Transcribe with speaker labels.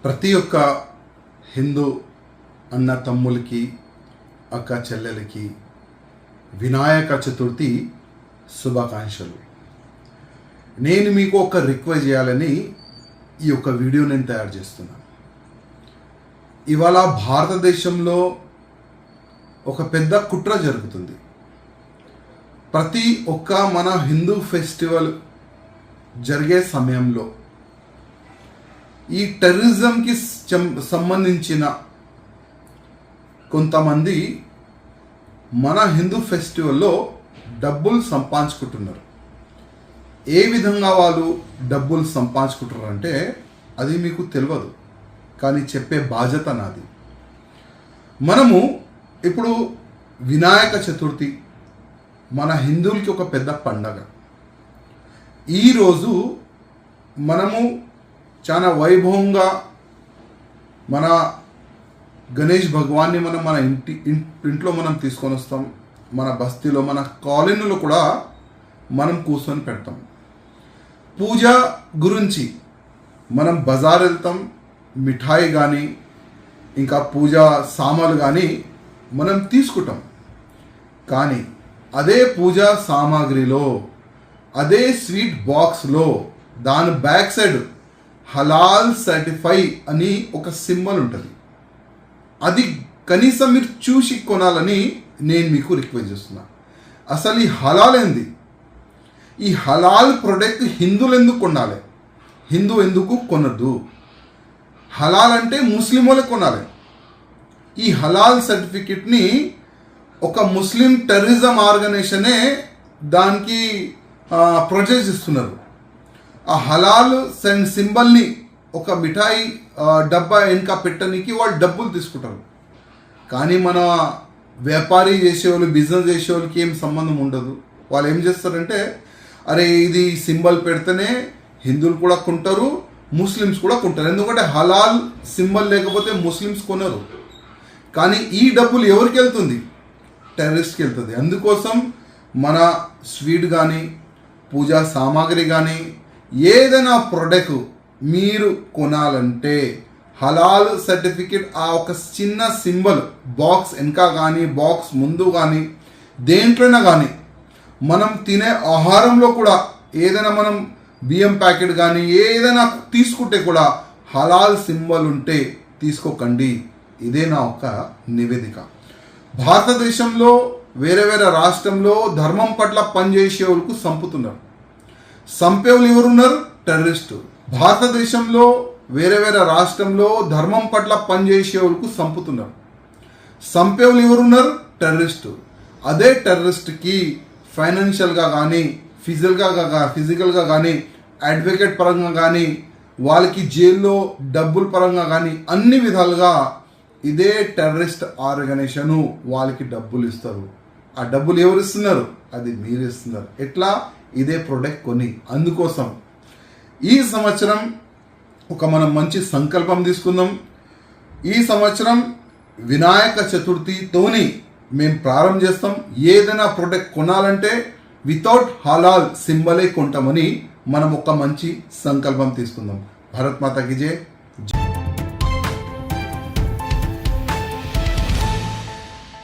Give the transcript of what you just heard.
Speaker 1: ప్రతి ఒక్క హిందూ అన్న తమ్ములకి అక్క చెల్లెలకి వినాయక చతుర్థి శుభాకాంక్షలు. నేను మీకు ఒక రిక్వెస్ట్ చేయాలని ఈ యొక్క వీడియో నేను తయారు చేస్తున్నాను. ఇవాళ భారతదేశంలో ఒక పెద్ద కుట్ర జరుగుతుంది. ప్రతి ఒక్క మన హిందూ ఫెస్టివల్ జరిగే సమయంలో ఈ టెర్రరిజంకి సంబంధించిన కొంతమంది మన హిందూ ఫెస్టివల్లో డబ్బులు సంపాదించుకుంటున్నారు. ఏ విధంగా వాళ్ళు డబ్బులు సంపాదించుకుంటున్నారు అంటే అది మీకు తెలియదు, కానీ చెప్పే బాధ్యత నాది. మనము ఇప్పుడు వినాయక చతుర్థి మన హిందువులకి ఒక పెద్ద పండగ. ఈరోజు మనము చాలా వైభవంగా మన గణేష్ భగవాన్ని మన ఇంట్లో మనం తీసుకొని వస్తాం. మన బస్తీలో మన కాలనీలో కూడా మనం కూర్చొని పెడతాం. పూజ గురించి మనం బజార్ వెళ్తాం, మిఠాయి కానీ ఇంకా పూజా సామాన్లు కానీ మనం తీసుకుంటాం. కానీ అదే పూజా సామాగ్రిలో అదే స్వీట్ బాక్స్లో దాని బ్యాక్ సైడ్ హలాల్ సర్టిఫై అని ఒక సింబల్ ఉంటుంది. అది కనీసం మీరు చూసి కొనాలని నేను మీకు రిక్వెస్ట్ చేస్తున్నా. అసలు ఈ హలాల్ ఏంది? ఈ హలాల్ ప్రొడక్ట్ హిందువులు ఎందుకు కొనాలి? హిందూ ఎందుకు కొనద్దు? హలాల్ అంటే ముస్లిం వాళ్ళే కొనాలి. ఈ హలాల్ సర్టిఫికెట్ని ఒక ముస్లిం టెర్రరిజం ఆర్గనైజేషనే దానికి ప్రొజెక్ట్ ఇస్తున్నారు. ఆ హలాల్ సింబల్ని ఒక మిఠాయి డబ్బా వెనక పెట్టడానికి వాళ్ళు డబ్బులు తీసుకుంటారు. కానీ మన వ్యాపారీ చేసేవాళ్ళు, బిజినెస్ చేసేవాళ్ళకి ఏం సంబంధం ఉండదు. వాళ్ళు ఏం చేస్తారంటే, అరే ఇది సింబల్ పెడితేనే హిందువులు కూడా కొంటారు, ముస్లిమ్స్ కూడా కొంటారు. ఎందుకంటే హలాల్ సింబల్ లేకపోతే ముస్లిమ్స్ కొనరు. కానీ ఈ డబ్బులు ఎవరికి వెళ్తుంది? టెర్రరిస్ట్కి వెళ్తుంది. అందుకోసం మన స్వీట్ కానీ పూజా సామాగ్రి కానీ ఏదైనా ప్రోడక్ట్ మీరు కొనాలంటే హలాల్ సర్టిఫికెట్ ఆ ఒక చిన్న సింబల్ బాక్స్ వెనక కానీ బాక్స్ ముందు కానీ దేంట్లోనే కానీ మనం తినే ఆహారంలో కూడా ఏదైనా మనం బియ్యం ప్యాకెట్ కానీ ఏదైనా తీసుకుంటే కూడా హలాల్ సింబల్ ఉంటే తీసుకోకండి. ఇదే నా ఒక నివేదిక. భారతదేశంలో వేరే వేరే రాష్ట్రంలో ధర్మం పట్ల పనిచేసే వాళ్ళకు చంపుతున్నారు. చంపేవాళ్ళు ఎవరున్నారు? టెర్రరిస్టు. భారతదేశంలో వేరే వేరే రాష్ట్రంలో ధర్మం పట్ల పనిచేసే వాళ్ళకు చంపుతున్నారు. చంపేవాళ్ళు ఎవరున్నారు? అదే టెర్రరిస్ట్కి ఫైనాన్షియల్గా కానీ ఫిజికల్గా కానీ అడ్వకేట్ పరంగా కానీ వాళ్ళకి జైల్లో డబ్బుల పరంగా కానీ అన్ని విధాలుగా ఇదే టెర్రరిస్ట్ ఆర్గనైజేషన్ వాళ్ళకి డబ్బులు ఇస్తారు. ఆ డబ్బులు ఎవరు ఇస్తున్నారు? అది మీరు ఇస్తున్నారు. ఎట్లా? ఇదే ప్రొడక్ట్ కొని. అందుకోసం ఈ సంవత్సరం మనం మంచి సంకల్పం తీసుకుందాం. ఈ సంవత్సరం వినాయక చతుర్థితోని మేము ప్రారంభం చేస్తాం. ఏదైనా ప్రొడక్ట్ కొనాలంటే వితౌట్ హలాల్ సింబలే కొంటామని మనం ఒక మంచి సంకల్పం తీసుకుందాం. భారత్ మాతాకి జై.